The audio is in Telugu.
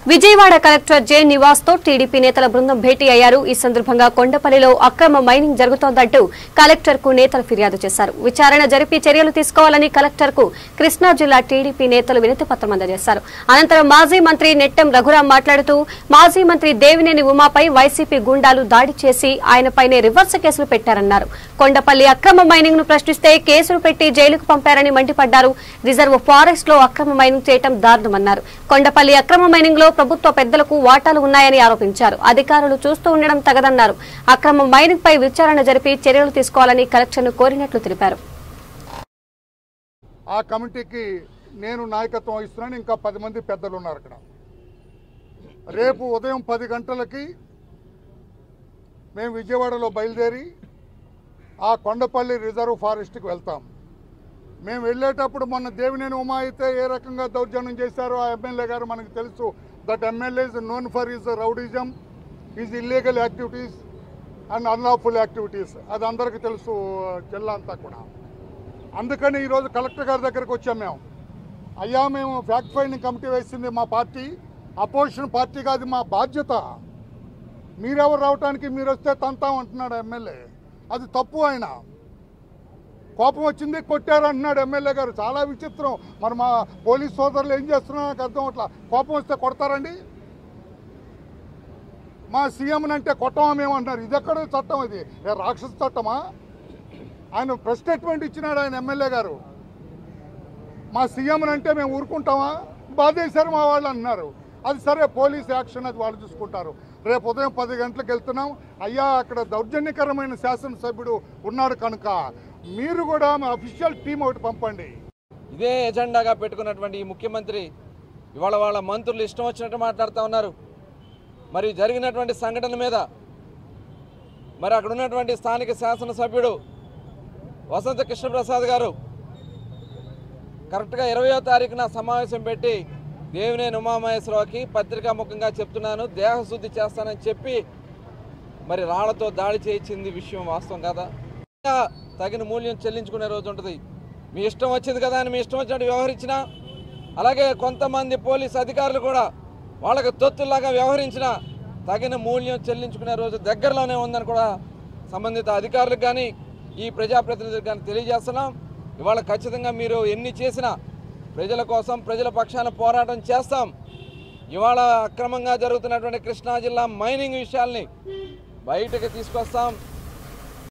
విజయవాడ కలెక్టర్ జె నివాస్ తో టీడీపీ నేతల బృందం భేటీ అయ్యారు. ఈ సందర్భంగా కొండపల్లిలో అక్రమ మైనింగ్ జరుగుతోందంటూ కలెక్టర్ కు నేతలు ఫిర్యాదు చేశారు. విచారణ జరిపి చర్యలు తీసుకోవాలని కలెక్టర్ కు కృష్ణా జిల్లా టీడీపీ నేతలు వినతి పత్రం అందజేశారు. అనంతరం మాజీ మంత్రి నెట్టెం రఘురాం మాట్లాడుతూ మాజీ మంత్రి దేవినేని ఉమాపై వైసీపీ గుండాలు దాడి చేసి ఆయనపైనే రివర్స్ కేసులు పెట్టారన్నారు. కొండపల్లి అక్రమ మైనింగ్ ను ప్రశ్నిస్తే కేసులు పెట్టి జైలుకు పంపారని మండిపడ్డారు. రిజర్వ్ ఫారెస్ట్ లో అక్రమ మైనింగ్ చేయడం దారుణమన్నారు. కొండపల్లి అక్రమ మైనింగ్ లో ప్రభుత్వ పెద్దలకు వాటాలు ఉన్నాయని ఆరోపించారు. అధికారులు చూస్తూ ఉండడం తగదన్నారు. అక్రమ మైనింగ్ పై విచారణ జరిపి చర్యలు తీసుకోవాలని కలెక్టర్ ను కోరినట్లు తెలిపారు. ఆ కమిటీకి నేను నాయకత్వం వహిస్తున్నాను. ఇంకా 10 మంది పెద్దలు ఉన్నారు అక్కడ. రేపు ఉదయం 10 గంటలకి మేము విజయవాడలో బయలుదేరి ఆ కొండపల్లి రిజర్వ్ ఫారెస్ట్కి వెళ్తాం. మేము వెళ్ళేటప్పుడు మొన్న దేవినేని ఉమా అయితే ఏ రకంగా దౌర్జన్యం చేశారో ఆ ఎమ్మెల్యే గారు మనకు తెలుసు. That MLA is known for his rowdyism, his illegal activities and unlawful activities. అది అందరికీ తెలుసు జిల్లా అంతా కూడా. అందుకని ఈరోజు కలెక్టర్ గారి దగ్గరకు వచ్చాం. అయ్యా మేము ఫ్యాక్ట్ ఫైండింగ్ కమిటీ వేసింది మా పార్టీ, అపోజిషన్ పార్టీ కాదు, మా బాధ్యత. మీరెవరు రావటానికి, మీరు వస్తే తంతాం అంటున్నాడు ఎమ్మెల్యే. అది తప్పు. ఆయన కోపం వచ్చింది కొట్టారు అంటున్నాడు ఎమ్మెల్యే గారు. చాలా విచిత్రం. మరి మా పోలీస్ సోదరులు ఏం చేస్తున్నారు నాకు అర్థం అట్లా. కోపం వస్తే కొడతారండి? మా సీఎంని అంటే కొట్టమా మేమంటున్నారు. ఇది ఎక్కడ చట్టం? ఇది రాక్షస చట్టమా? ఆయన ప్రెస్ స్టేట్మెంట్ ఇచ్చినాడు ఆయన ఎమ్మెల్యే గారు. మా సీఎంని అంటే మేము ఊరుకుంటామా? బాధేశారు మా వాళ్ళు అంటున్నారు. అది సరే, పోలీస్ యాక్షన్ అది వాళ్ళు చూసుకుంటారు. రేపు ఉదయం 10 గంటలకు వెళ్తున్నాం. అయ్యా అక్కడ దౌర్జన్యకరమైన శాసనసభ్యుడు ఉన్నాడు కనుక మీరు కూడా మా అఫీషియల్ టీం ఒకటి పంపండి. ఇదే ఎజెండాగా పెట్టుకున్నటువంటి ఈ ముఖ్యమంత్రి ఇవాళ వాళ్ళ మంత్రులు ఇష్టం వచ్చినట్టు మాట్లాడుతూ ఉన్నారు. మరి జరిగినటువంటి సంఘటన మీద మరి అక్కడ ఉన్నటువంటి స్థానిక శాసనసభ్యుడు వసంత కృష్ణప్రసాద్ గారు కరెక్ట్గా 20వ తారీఖున సమావేశం పెట్టి దేవినేని ఉమామహేశ్వరరావుకి పత్రికాముఖంగా చెప్తున్నాను, దేహశుద్ధి చేస్తానని చెప్పి మరి రాళ్లతో దాడి చేయించింది విషయం వాస్తవం కదా. తగిన మూల్యం చెల్లించుకునే రోజు ఉంటుంది. మీ ఇష్టం వచ్చింది కదా అని మీ ఇష్టం వచ్చినట్టు వ్యవహరించినా, అలాగే కొంతమంది పోలీస్ అధికారులు కూడా వాళ్ళకి తొత్తుల్లాగా వ్యవహరించిన తగిన మూల్యం చెల్లించుకునే రోజు దగ్గరలోనే ఉందని కూడా సంబంధిత అధికారులకు కానీ ఈ ప్రజాప్రతినిధులకు కానీ తెలియజేస్తున్నాం. ఇవాళ ఖచ్చితంగా మీరు ఎన్ని చేసినా ప్రజల కోసం ప్రజల పక్షాన పోరాటం చేస్తాం. ఇవాళ అక్రమంగా జరుగుతున్నటువంటి కృష్ణా జిల్లా మైనింగ్ విషయాల్ని బయటకు తీసుకొస్తాం.